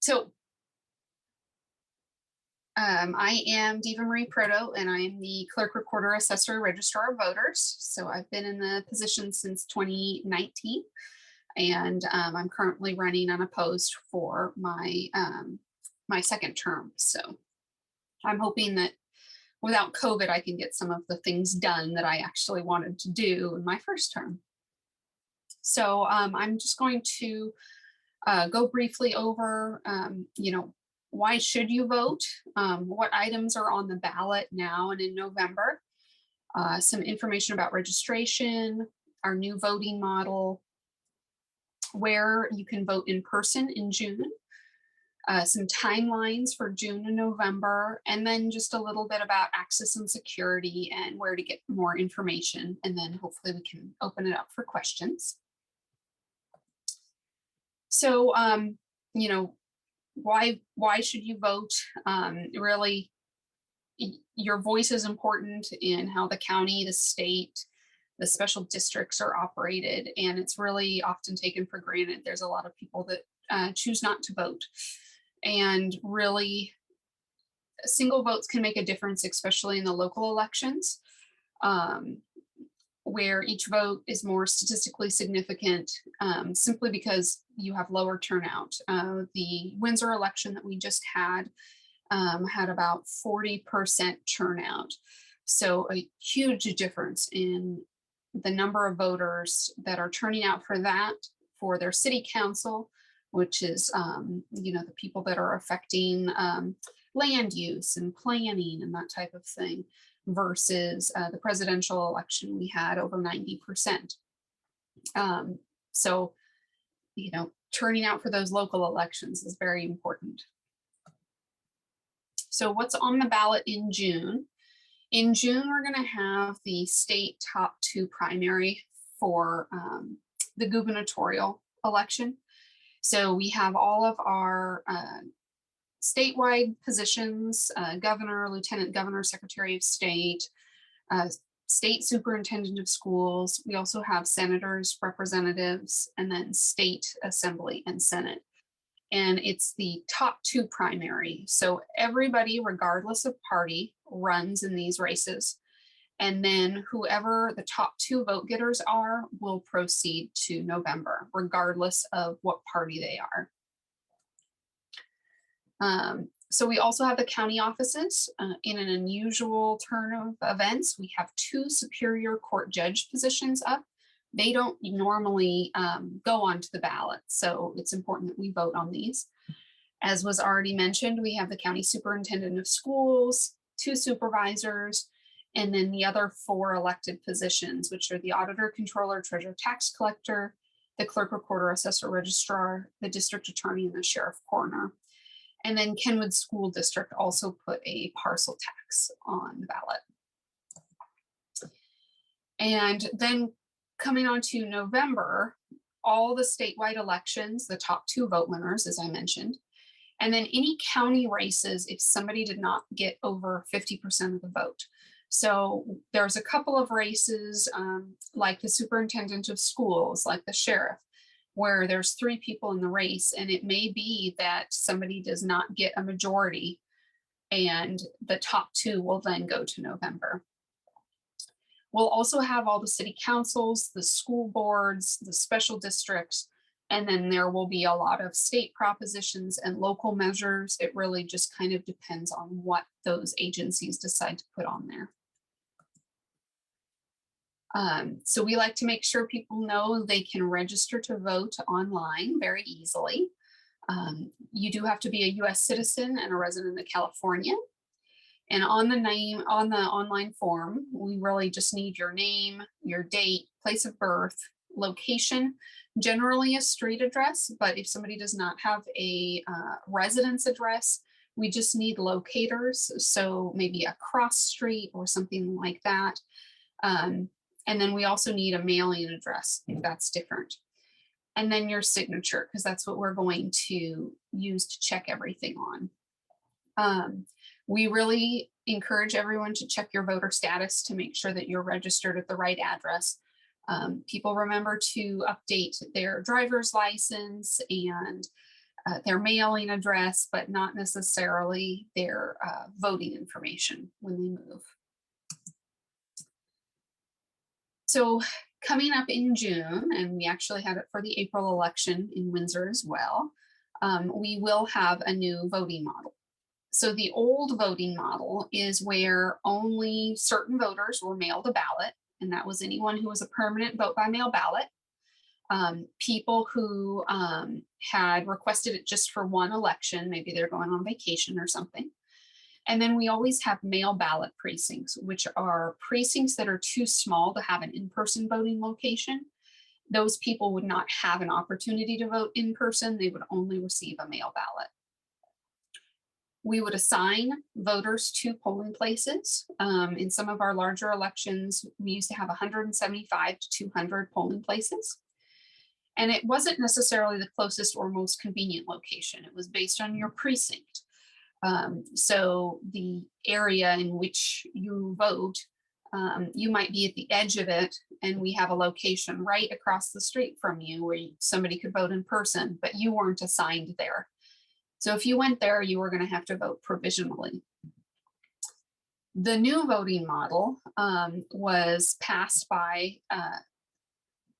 So I am Deva Marie Proto, and I am the Clerk, Recorder, Assessor, Registrar of Voters. So I've been in the position since 2019, and I'm currently running unopposed for my my second term. So I'm hoping that without COVID, I can get some of the things done that I actually wanted to do in my first term. So I'm just going to go briefly over, why should you vote? What items are on the ballot now and in November? Some information about registration, our new voting model, where you can vote in person in June, some timelines for June and November, and then just a little bit about access and security and where to get more information. And then hopefully we can open it up for questions. So, why should you vote? Really, your voice is important in how the county, the state, the special districts are operated, and it's really often taken for granted. There's a lot of people that choose not to vote, and really, single votes can make a difference, especially in the local elections, where each vote is more statistically significant, simply because you have lower turnout. The Windsor election that we just had about 40% turnout. So a huge difference in the number of voters that are turning out for that, for their city council, which is, the people that are affecting land use and planning and that type of thing, versus the presidential election, we had over 90%. So, turning out for those local elections is very important. So what's on the ballot in June? In June, we're going to have the state top 2 primary for the gubernatorial election. So we have all of our statewide positions, governor, lieutenant governor, secretary of state, state superintendent of schools. We also have senators, representatives, and then state assembly and senate. And it's the top 2 primary. So everybody, regardless of party, runs in these races. And then whoever the top 2 vote getters are will proceed to November, regardless of what party they are. So we also have the county offices. In an unusual turn of events, we have 2 Superior Court judge positions up. They don't normally go onto the ballot, so it's important that we vote on these. As was already mentioned, we have the county superintendent of schools, 2 supervisors, and then the other 4 elected positions, which are the auditor, controller, treasurer, tax collector, the clerk, recorder, assessor, registrar, the district attorney, and the sheriff coroner. And then Kenwood School District also put a parcel tax on the ballot. And then coming on to November, all the statewide elections, the top 2 vote winners, as I mentioned, and then any county races if somebody did not get over 50% of the vote. So there's a couple of races like the superintendent of schools, like the sheriff, where there's 3 people in the race, and it may be that somebody does not get a majority, and the top 2 will then go to November. We'll also have all the city councils, the school boards, the special districts, and then there will be a lot of state propositions and local measures. It really just kind of depends on what those agencies decide to put on there. So we like to make sure people know they can register to vote online very easily. You do have to be a U.S. citizen and a resident of California. And on the online form, we really just need your name, your date, place of birth, location, generally a street address. But if somebody does not have a residence address, we just need locators. So maybe a cross street or something like that. And then we also need a mailing address if that's different. And then your signature, because that's what we're going to use to check everything on. We really encourage everyone to check your voter status to make sure that you're registered at the right address. People remember to update their driver's license and their mailing address, but not necessarily their voting information when they move. So coming up in June, and we actually had it for the April election in Windsor as well, we will have a new voting model. So the old voting model is where only certain voters were mailed a ballot, and that was anyone who was a permanent vote by mail ballot. People who had requested it just for one election, maybe they're going on vacation or something. And then we always have mail ballot precincts, which are precincts that are too small to have an in-person voting location. Those people would not have an opportunity to vote in person. They would only receive a mail ballot. We would assign voters to polling places. In some of our larger elections, we used to have 175 to 200 polling places. And it wasn't necessarily the closest or most convenient location. It was based on your precinct. So the area in which you vote, you might be at the edge of it, and we have a location right across the street from you where somebody could vote in person, but you weren't assigned there. So if you went there, you were going to have to vote provisionally. The new voting model was passed by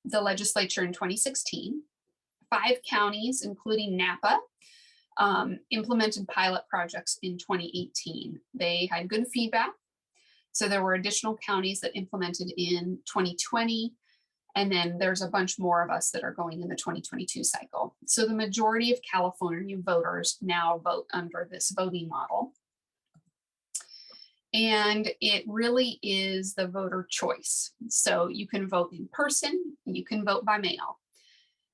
the legislature in 2016. 5 counties, including Napa, implemented pilot projects in 2018. They had good feedback. So there were additional counties that implemented in 2020. And then there's a bunch more of us that are going in the 2022 cycle. So the majority of California voters now vote under this voting model. And it really is the voter choice. So you can vote in person, you can vote by mail.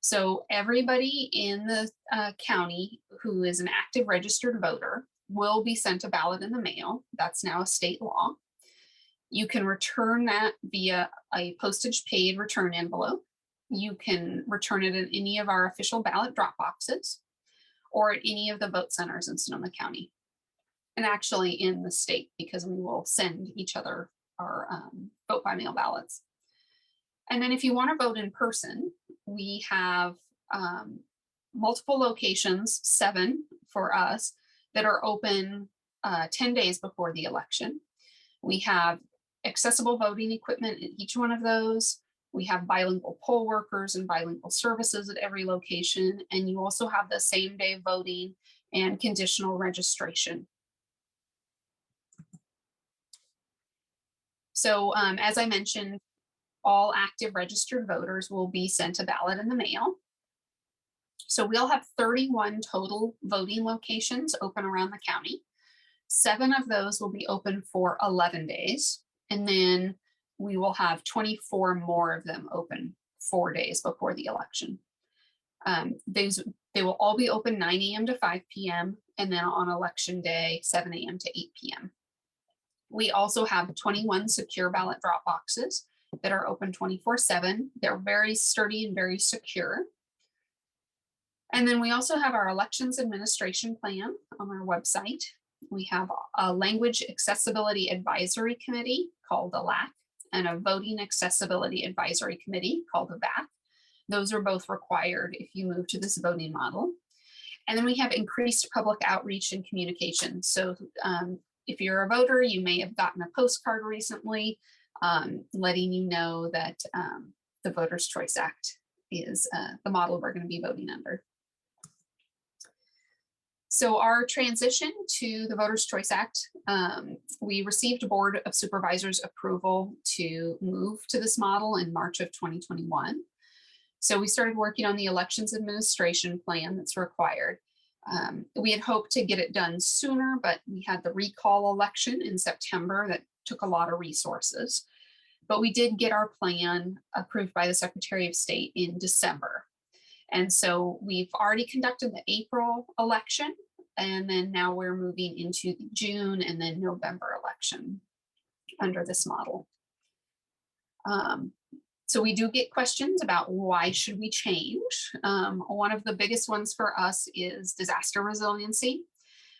So everybody in the county who is an active registered voter will be sent a ballot in the mail. That's now a state law. You can return that via a postage paid return envelope. You can return it in any of our official ballot drop boxes or at any of the vote centers in Sonoma County. And actually in the state, because we will send each other our vote by mail ballots. And then if you want to vote in person, we have multiple locations, 7 for us, that are open 10 days before the election. We have accessible voting equipment at each one of those. We have bilingual poll workers and bilingual services at every location. And you also have the same day voting and conditional registration. So as I mentioned, all active registered voters will be sent a ballot in the mail. So we'll have 31 total voting locations open around the county. 7 of those will be open for 11 days. And then we will have 24 more of them open 4 days before the election. They will all be open 9 a.m. to 5 p.m. and then on election day, 7 a.m. to 8 p.m. We also have 21 secure ballot drop boxes that are open 24/7. They're very sturdy and very secure. And then we also have our elections administration plan on our website. We have a language accessibility advisory committee called the LAC and a voting accessibility advisory committee called the VAC. Those are both required if you move to this voting model. And then we have increased public outreach and communication. So if you're a voter, you may have gotten a postcard recently letting you know that the Voters' Choice Act is the model we're going to be voting under. So our transition to the Voters' Choice Act, we received Board of Supervisors approval to move to this model in March of 2021. So we started working on the elections administration plan that's required. We had hoped to get it done sooner, but we had the recall election in September that took a lot of resources. But we did get our plan approved by the Secretary of State in December. And so we've already conducted the April election, and then now we're moving into the June and then November election under this model. So we do get questions about why should we change. One of the biggest ones for us is disaster resiliency.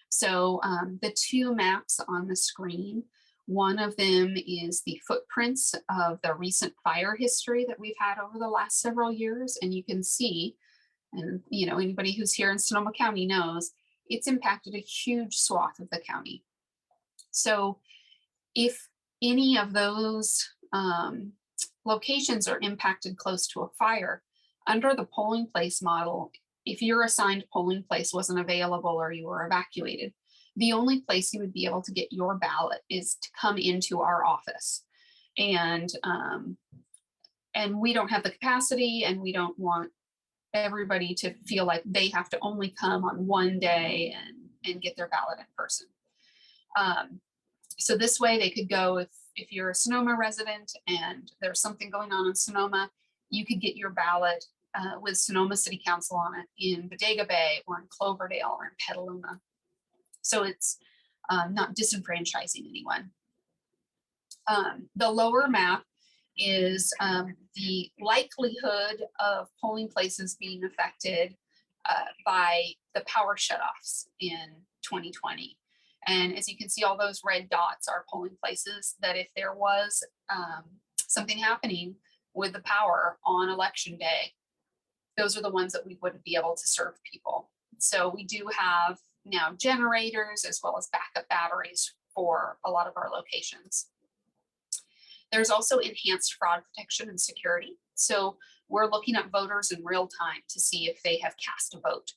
So the 2 maps on the screen, one of them is the footprints of the recent fire history that we've had over the last several years. And you can see, And, anybody who's here in Sonoma County knows it's impacted a huge swath of the county. So if any of those locations are impacted close to a fire, under the polling place model, if your assigned polling place wasn't available or you were evacuated, the only place you would be able to get your ballot is to come into our office. And we don't have the capacity, and we don't want everybody to feel like they have to only come on one day and get their ballot in person. So this way they could go, if you're a Sonoma resident and there's something going on in Sonoma, you could get your ballot with Sonoma City Council on it in Bodega Bay or in Cloverdale or in Petaluma. So it's not disenfranchising anyone. The lower map is the likelihood of polling places being affected by the power shutoffs in 2020. And as you can see, all those red dots are polling places that if there was something happening with the power on election day, those are the ones that we wouldn't be able to serve people. So we do have now generators as well as backup batteries for a lot of our locations. There's also enhanced fraud protection and security. So we're looking at voters in real time to see if they have cast a vote,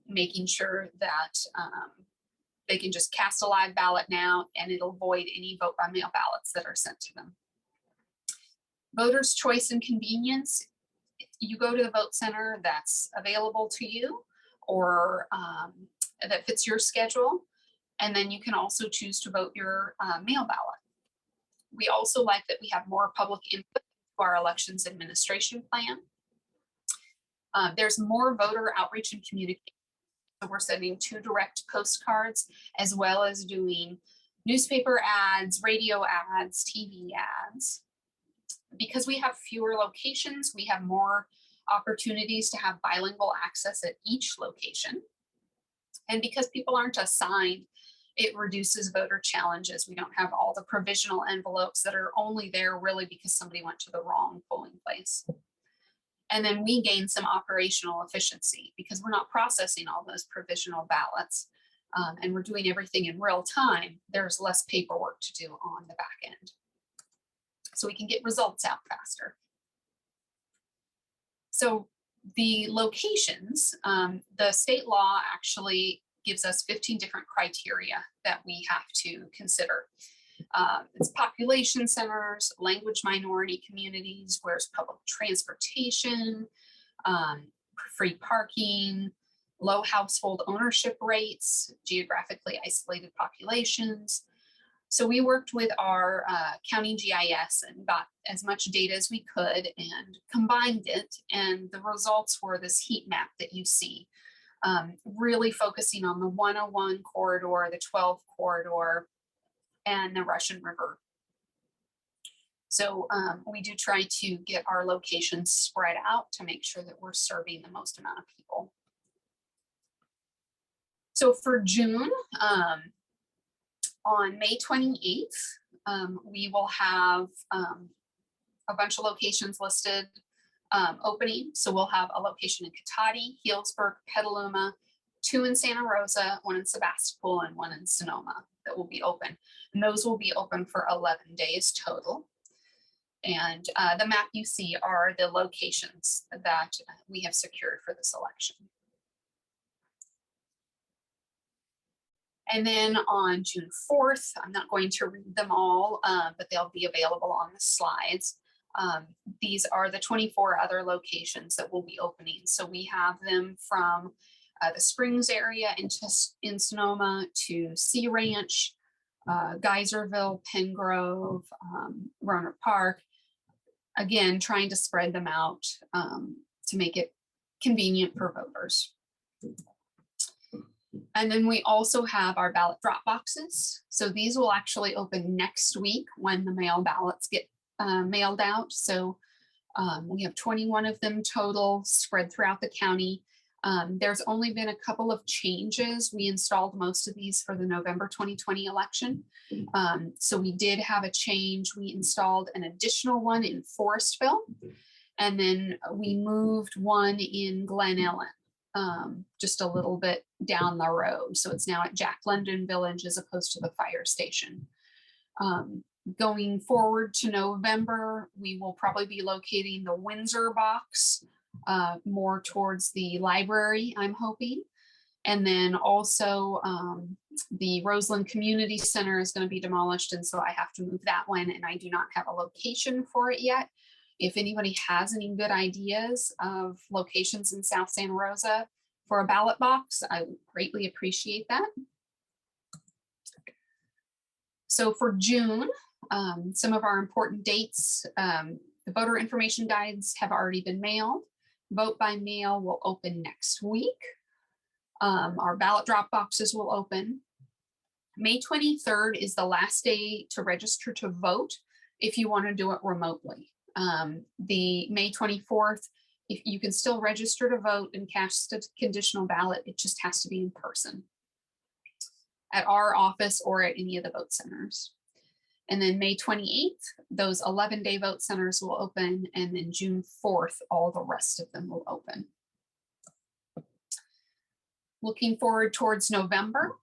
making sure that they can just cast a live ballot now and it'll void any vote by mail ballots that are sent to them. Voters' choice and convenience. You go to the vote center that's available to you or that fits your schedule, and then you can also choose to vote your mail ballot. We also like that we have more public input to our elections administration plan. There's more voter outreach and communication. So we're sending 2 direct postcards, as well as doing newspaper ads, radio ads, TV ads. Because we have fewer locations, we have more opportunities to have bilingual access at each location. And because people aren't assigned, it reduces voter challenges. We don't have all the provisional envelopes that are only there really because somebody went to the wrong polling place. And then we gain some operational efficiency because we're not processing all those provisional ballots and we're doing everything in real time. There's less paperwork to do on the back end. So we can get results out faster. So the locations, the state law actually gives us 15 different criteria that we have to consider. It's population centers, language minority communities, where's public transportation, free parking, low household ownership rates, geographically isolated populations. So we worked with our county GIS and got as much data as we could and combined it. And the results were this heat map that you see, really focusing on the 101 corridor, the 12 corridor, and the Russian River. So we do try to get our locations spread out to make sure that we're serving the most amount of people. So for June, on May 28th, we will have a bunch of locations listed opening. So we'll have a location in Cotati, Healdsburg, Petaluma, 2 in Santa Rosa, 1 in Sebastopol, and 1 in Sonoma that will be open. And those will be open for 11 days total. And the map you see are the locations that we have secured for this election. And then on June 4th, I'm not going to read them all, but they'll be available on the slides. These are the 24 other locations that will be opening. So we have them from the Springs area in Sonoma to Sea Ranch, Geyserville, Pengrove, Rohnert Park. Again, trying to spread them out to make it convenient for voters. And then we also have our ballot drop boxes. So these will actually open next week when the mail ballots get mailed out. So we have 21 of them total spread throughout the county. There's only been a couple of changes. We installed most of these for the November 2020 election. So we did have a change. We installed an additional one in Forestville. And then we moved one in Glen Ellen, just a little bit down the road. So it's now at Jack London Village as opposed to the fire station. Going forward to November, we will probably be locating the Windsor box more towards the library, I'm hoping. And then also the Roseland Community Center is going to be demolished. And so I have to move that one, and I do not have a location for it yet. If anybody has any good ideas of locations in South Santa Rosa for a ballot box, I would greatly appreciate that. So for June, some of our important dates, the voter information guides have already been mailed. Vote by mail will open next week. Our ballot drop boxes will open. May 23rd is the last day to register to vote if you want to do it remotely. The May 24th, if you can still register to vote and cast a conditional ballot, it just has to be in person at our office or at any of the vote centers. And then May 28th, those 11-day vote centers will open, and then June 4th, all the rest of them will open. Looking forward towards November,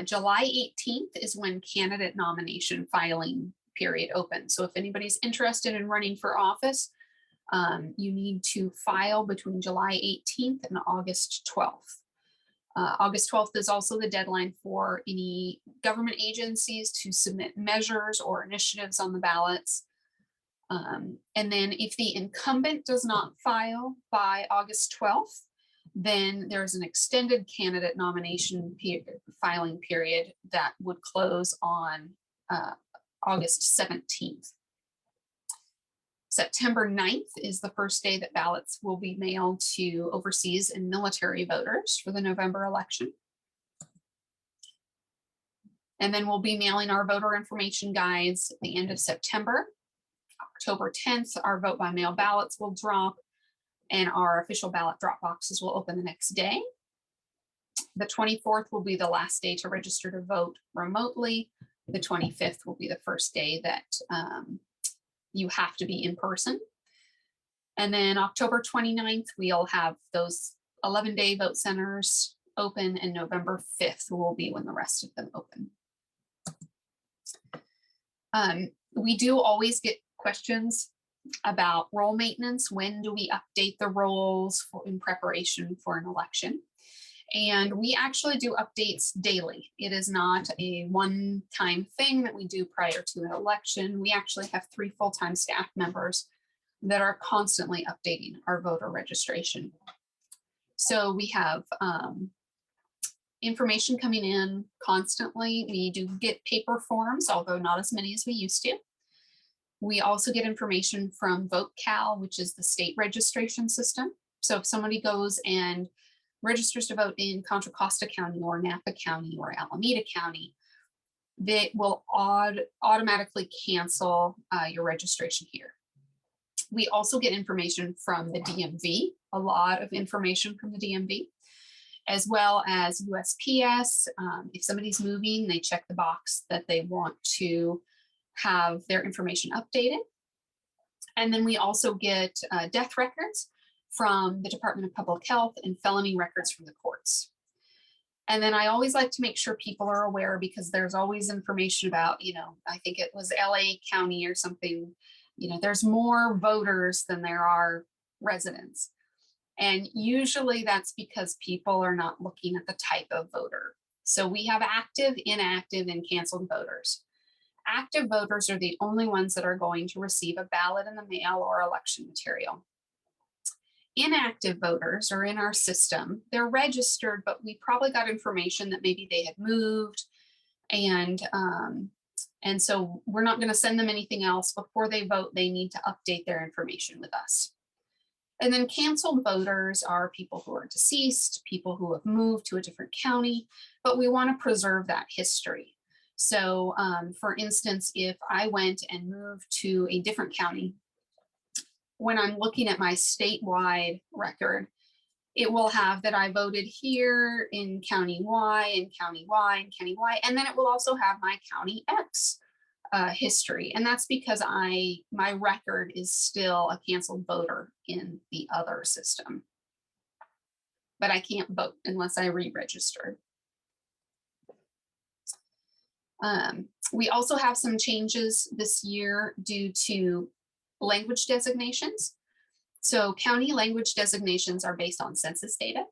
July 18th is when candidate nomination filing period opens. So if anybody's interested in running for office, you need to file between July 18th and August 12th. August 12th is also the deadline for any government agencies to submit measures or initiatives on the ballots. And then if the incumbent does not file by August 12th, then there's an extended candidate nomination filing period that would close on August 17th. September 9th is the first day that ballots will be mailed to overseas and military voters for the November election. And then we'll be mailing our voter information guides at the end of September. October 10th, our vote by mail ballots will drop, and our official ballot drop boxes will open the next day. The 24th will be the last day to register to vote remotely. The 25th will be the first day that you have to be in person. And then October 29th, we'll have those 11-day vote centers open, and November 5th will be when the rest of them open. We do always get questions about roll maintenance. When do we update the rolls in preparation for an election? And we actually do updates daily. It is not a one-time thing that we do prior to an election. We actually have 3 full-time staff members that are constantly updating our voter registration. So we have information coming in constantly. We do get paper forms, although not as many as we used to. We also get information from VoteCal, which is the state registration system. So if somebody goes and registers to vote in Contra Costa County or Napa County or Alameda County, they will automatically cancel your registration here. We also get information from the DMV, a lot of information from the DMV, as well as USPS. If somebody's moving, they check the box that they want to have their information updated. And then we also get death records from the Department of Public Health and felony records from the courts. And then I always like to make sure people are aware, because there's always information about, I think it was LA County or something, there's more voters than there are residents. And usually that's because people are not looking at the type of voter. So we have active, inactive, and canceled voters. Active voters are the only ones that are going to receive a ballot in the mail or election material. Inactive voters are in our system. They're registered, but we probably got information that maybe they had moved, and so we're not going to send them anything else. Before they vote, they need to update their information with us. And then canceled voters are people who are deceased, people who have moved to a different county, but we want to preserve that history. So for instance, if I went and moved to a different county, when I'm looking at my statewide record, it will have that I voted here in County Y and County Y and County Y, and then it will also have my County X history. And that's because my record is still a canceled voter in the other system. But I can't vote unless I re-register. We also have some changes this year due to language designations. So county language designations are based on census data.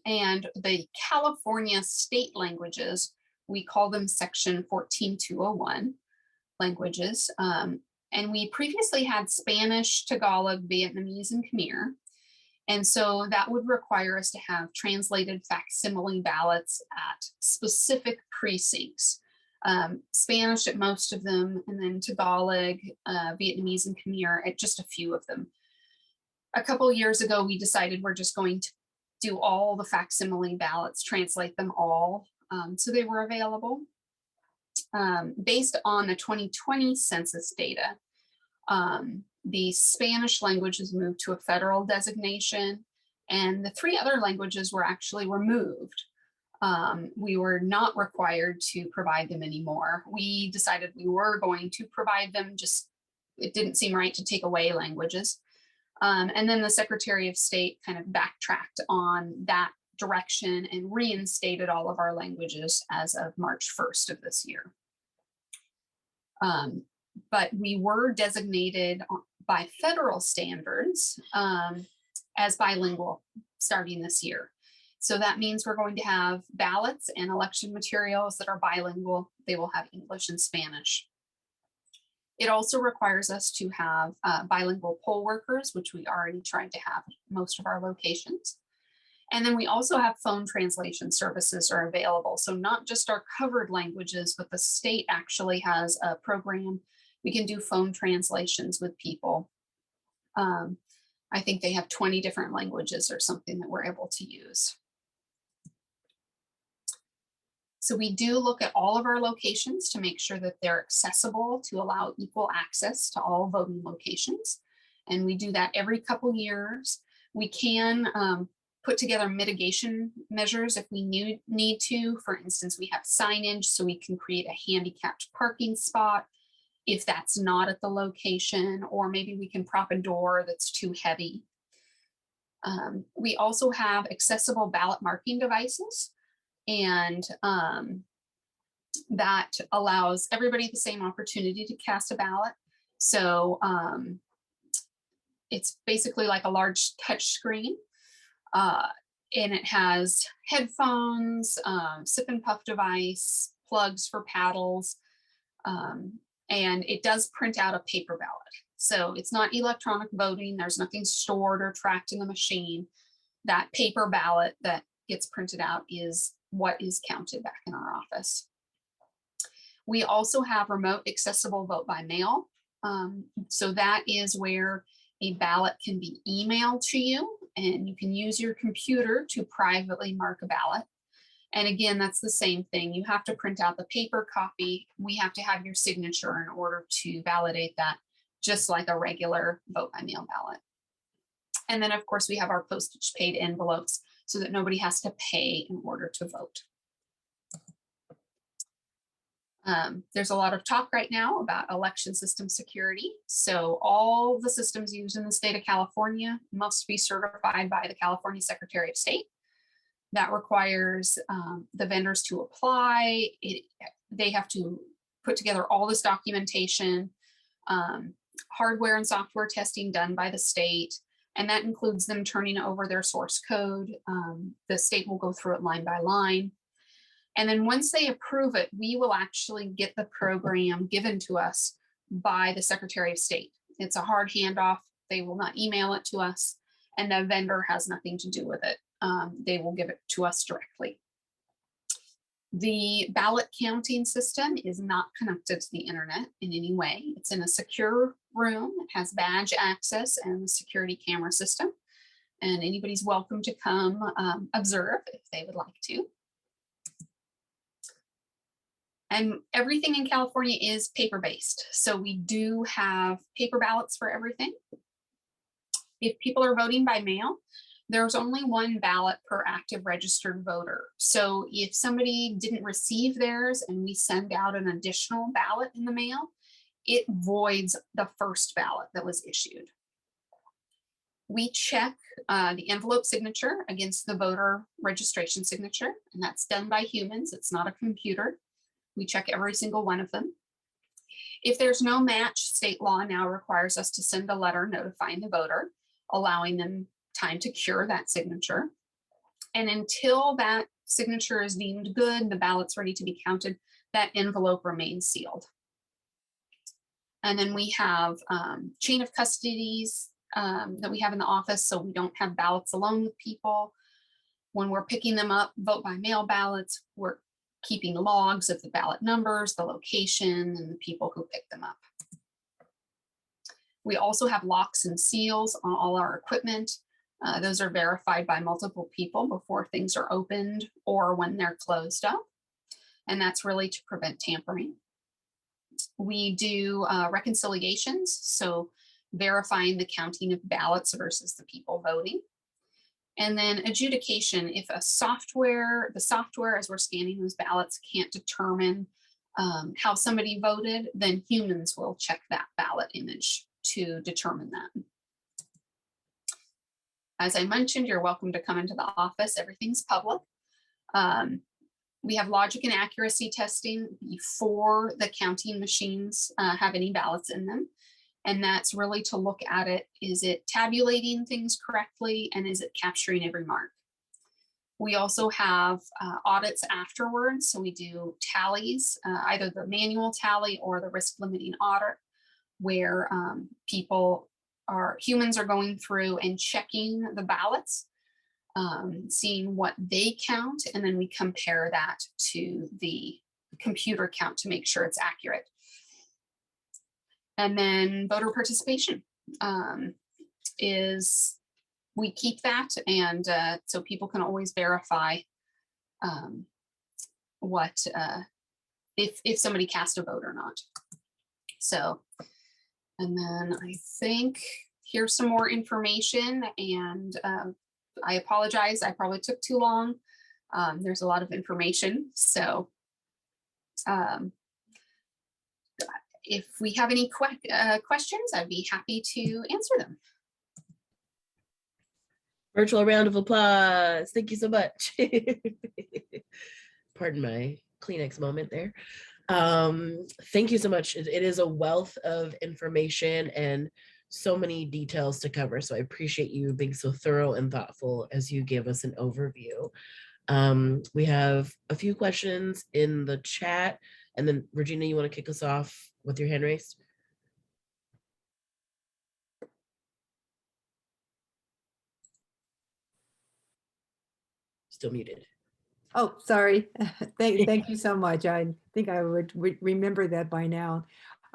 And the California state languages, we call them Section 14201 languages. And we previously had Spanish, Tagalog, Vietnamese, and Khmer. And so that would require us to have translated facsimile ballots at specific precincts. Spanish at most of them, and then Tagalog, Vietnamese, and Khmer at just a few of them. A couple of years ago, we decided we're just going to do all the facsimile ballots, translate them all, so they were available. Based on the 2020 census data, the Spanish language was moved to a federal designation, and the 3 other languages were actually removed. We were not required to provide them anymore. We decided we were going to provide them, just it didn't seem right to take away languages. And then the Secretary of State kind of backtracked on that direction and reinstated all of our languages as of March 1st of this year. But we were designated by federal standards as bilingual starting this year. So that means we're going to have ballots and election materials that are bilingual. They will have English and Spanish. It also requires us to have bilingual poll workers, which we already tried to have at most of our locations. And then we also have phone translation services are available. So not just our covered languages, but the state actually has a program. We can do phone translations with people. I think they have 20 different languages or something that we're able to use. So we do look at all of our locations to make sure that they're accessible to allow equal access to all voting locations. And we do that every couple years. We can put together mitigation measures if we need to. For instance, we have signage so we can create a handicapped parking spot if that's not at the location, or maybe we can prop a door that's too heavy. We also have accessible ballot marking devices, and that allows everybody the same opportunity to cast a ballot. So it's basically like a large touch screen, and it has headphones, sip and puff device, plugs for paddles, and it does print out a paper ballot. So it's not electronic voting. There's nothing stored or tracked in the machine. That paper ballot that gets printed out is what is counted back in our office. We also have remote accessible vote by mail. So that is where a ballot can be emailed to you, and you can use your computer to privately mark a ballot. And again, that's the same thing. You have to print out the paper copy. We have to have your signature in order to validate that, just like a regular vote by mail ballot. And then of course we have our postage paid envelopes so that nobody has to pay in order to vote. There's a lot of talk right now about election system security. So all the systems used in the state of California must be certified by the California Secretary of State. That requires the vendors to apply. They have to put together all this documentation, hardware and software testing done by the state, and that includes them turning over their source code. The state will go through it line by line. And then once they approve it, we will actually get the program given to us by the Secretary of State. It's a hard handoff. They will not email it to us, and the vendor has nothing to do with it. They will give it to us directly. The ballot counting system is not connected to the internet in any way. It's in a secure room. It has badge access and a security camera system. And anybody's welcome to come observe if they would like to. And everything in California is paper-based. So we do have paper ballots for everything. If people are voting by mail, There's only one ballot per active registered voter. So if somebody didn't receive theirs and we send out an additional ballot in the mail, it voids the first ballot that was issued. We check the envelope signature against the voter registration signature, and that's done by humans. It's not a computer. We check every single one of them. If there's no match, state law now requires us to send a letter notifying the voter, allowing them time to cure that signature. And until that signature is deemed good, the ballot's ready to be counted, that envelope remains sealed. And then we have chain of custodies that we have in the office, so we don't have ballots alone with people. When we're picking them up, vote by mail ballots, we're keeping logs of the ballot numbers, the location, and the people who pick them up. We also have locks and seals on all our equipment. Those are verified by multiple people before things are opened or when they're closed up. And that's really to prevent tampering. We do reconciliations, so verifying the counting of ballots versus the people voting. And then adjudication, if the software as we're scanning those ballots can't determine how somebody voted, then humans will check that ballot image to determine that. As I mentioned, you're welcome to come into the office. Everything's public. We have logic and accuracy testing before the counting machines have any ballots in them. And that's really to look at it. Is it tabulating things correctly? And is it capturing every mark? We also have audits afterwards. So we do tallies, either the manual tally or the risk limiting audit, where humans are going through and checking the ballots, seeing what they count, and then we compare that to the computer count to make sure it's accurate. And then voter participation is, we keep that, and so people can always verify if somebody cast a vote or not. So, and then I think here's some more information, and I apologize, I probably took too long. There's a lot of information, so if we have any questions, I'd be happy to answer them. Virtual round of applause. Thank you so much. Pardon my Kleenex moment there. Thank you so much. It is a wealth of information and so many details to cover. So I appreciate you being so thorough and thoughtful as you give us an overview. We have a few questions in the chat, and then Regina, you want to kick us off with your hand raised? Still muted. Oh, sorry. Thank you so much. I think I would remember that by now.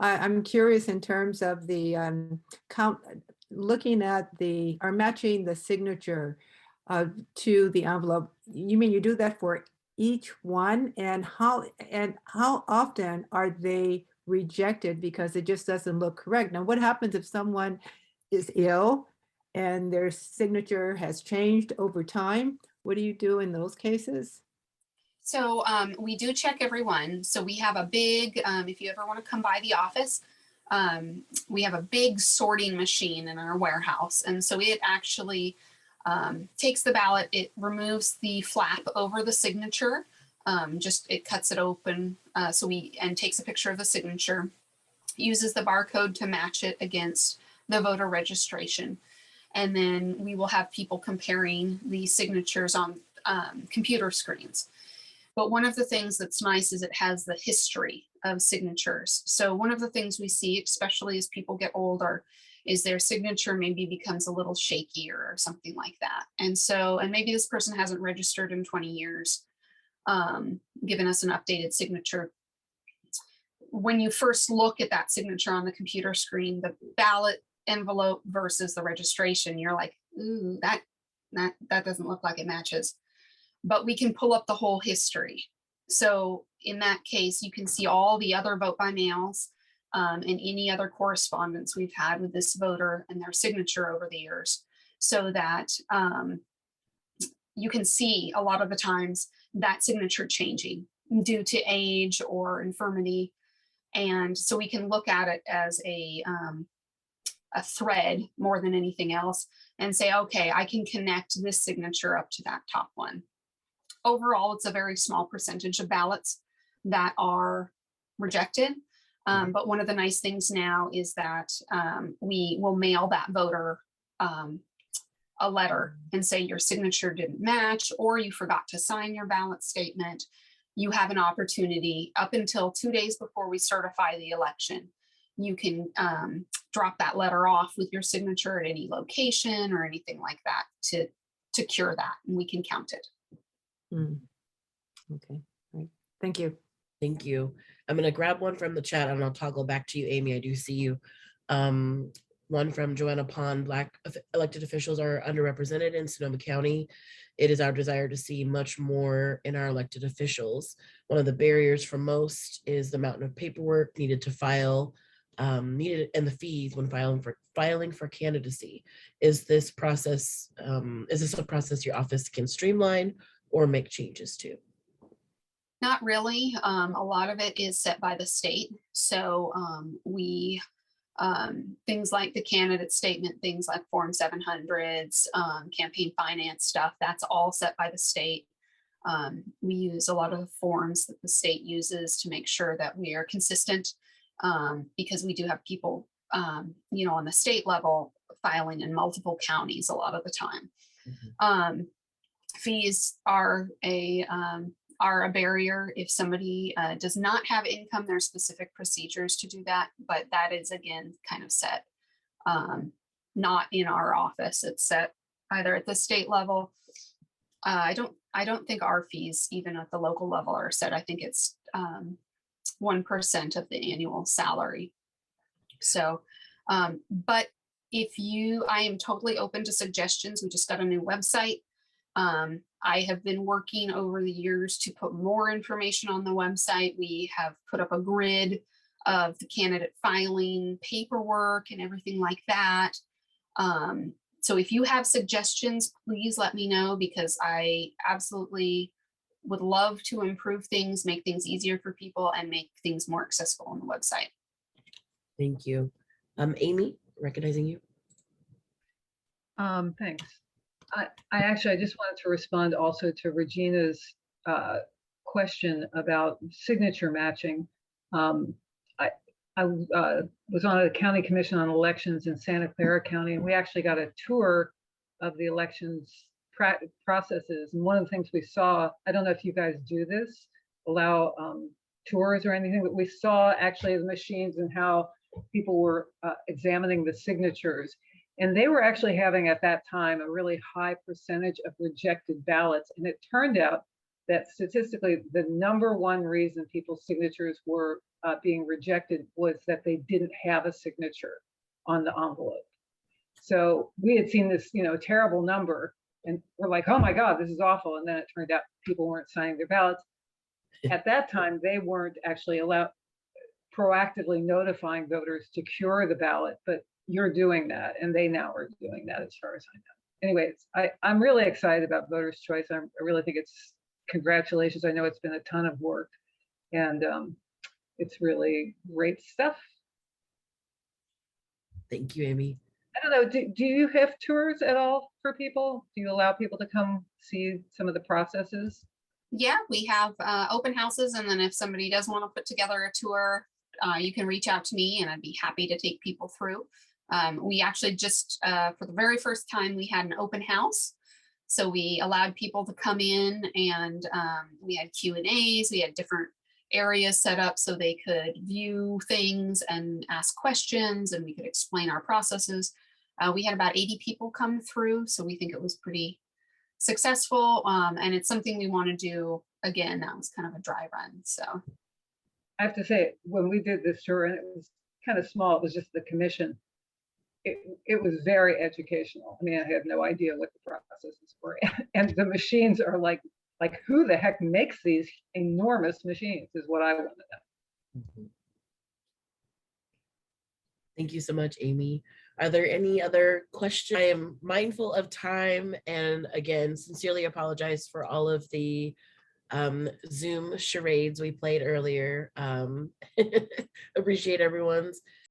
I'm curious in terms of the count, looking at or matching the signature to the envelope. You mean you do that for each one, and how often are they rejected because it just doesn't look correct? Now, what happens if someone is ill and their signature has changed over time? What do you do in those cases? So we do check everyone. So we have a big, if you ever want to come by the office, we have a big sorting machine in our warehouse. And so it actually takes the ballot, it removes the flap over the signature, it cuts it open and takes a picture of the signature, uses the barcode to match it against the voter registration. And then we will have people comparing the signatures on computer screens. But one of the things that's nice is it has the history of signatures. So one of the things we see, especially as people get older, is their signature maybe becomes a little shakier or something like that. And maybe this person hasn't registered in 20 years, given us an updated signature. When you first look at that signature on the computer screen, the ballot envelope versus the registration, you're like, ooh, that doesn't look like it matches. But we can pull up the whole history. So in that case, you can see all the other vote by mails and any other correspondence we've had with this voter and their signature over the years. so that you can see a lot of the times that signature changing due to age or infirmity. And so we can look at it as a thread more than anything else and say, okay, I can connect this signature up to that top one. Overall, it's a very small percentage of ballots that are rejected. But one of the nice things now is that we will mail that voter a letter and say your signature didn't match, or you forgot to sign your ballot statement. You have an opportunity up until 2 days before we certify the election. You can drop that letter off with your signature at any location or anything like that to cure that, and we can count it. Okay, right. Thank you. Thank you. I'm going to grab one from the chat and I'll toggle back to you, Amy. I do see you. One from Joanna Pond. Black elected officials are underrepresented in Sonoma County. It is our desire to see much more in our elected officials. One of the barriers for most is the mountain of paperwork needed to file, and the fees when filing for candidacy. Is this a process your office can streamline or make changes to? Not really. A lot of it is set by the state. So things like the candidate statement, things like Form 700s, campaign finance stuff, that's all set by the state. We use a lot of the forms that the state uses to make sure that we are consistent, because we do have people, on the state level filing in multiple counties a lot of the time. Fees are a barrier. If somebody does not have income, there's specific procedures to do that, but that is again kind of set not in our office. It's set either at the state level. I don't think our fees even at the local level are set. I think it's 1% of the annual salary. So but I am totally open to suggestions. We just got a new website. I have been working over the years to put more information on the website. We have put up a grid of the candidate filing paperwork and everything like that. So if you have suggestions, please let me know, because I absolutely would love to improve things, make things easier for people, and make things more accessible on the website. Thank you. Amy, recognizing you. Thanks. I just wanted to respond also to Regina's question about signature matching. I was on a county commission on elections in Santa Clara County, and we actually got a tour of the elections processes. And one of the things we saw, I don't know if you guys do this, allow tours or anything, but we saw actually the machines and how people were examining the signatures. And they were actually having at that time a really high percentage of rejected ballots. And it turned out that statistically, the #1 reason people's signatures were being rejected was that they didn't have a signature on the envelope. So we had seen this, terrible number, and we're like, oh my God, this is awful. And then it turned out people weren't signing their ballots. At that time, they weren't actually proactively notifying voters to cure the ballot, but you're doing that, and they now are doing that as far as I know. Anyways, I'm really excited about voters' choice. I really think it's, congratulations. I know it's been a ton of work, and it's really great stuff. Thank you, Amy. I don't know, do you have tours at all for people? Do you allow people to come see some of the processes? Yeah, we have open houses, and then if somebody does want to put together a tour, you can reach out to me and I'd be happy to take people through. We actually just, for the very first time, we had an open house. So we allowed people to come in, and we had Q&As, we had different areas set up so they could view things and ask questions, and we could explain our processes. We had about 80 people come through, so we think it was pretty successful, and it's something we want to do again. That was kind of a dry run. So I have to say, when we did this tour, and it was kind of small, it was just the commission, it was very educational. I mean, I had no idea what the processes were. And the machines are like who the heck makes these enormous machines is what I want to know. Thank you so much, Amy. Are there any other questions? I am mindful of time, and again, sincerely apologize for all of the Zoom charades we played earlier. Appreciate everyone's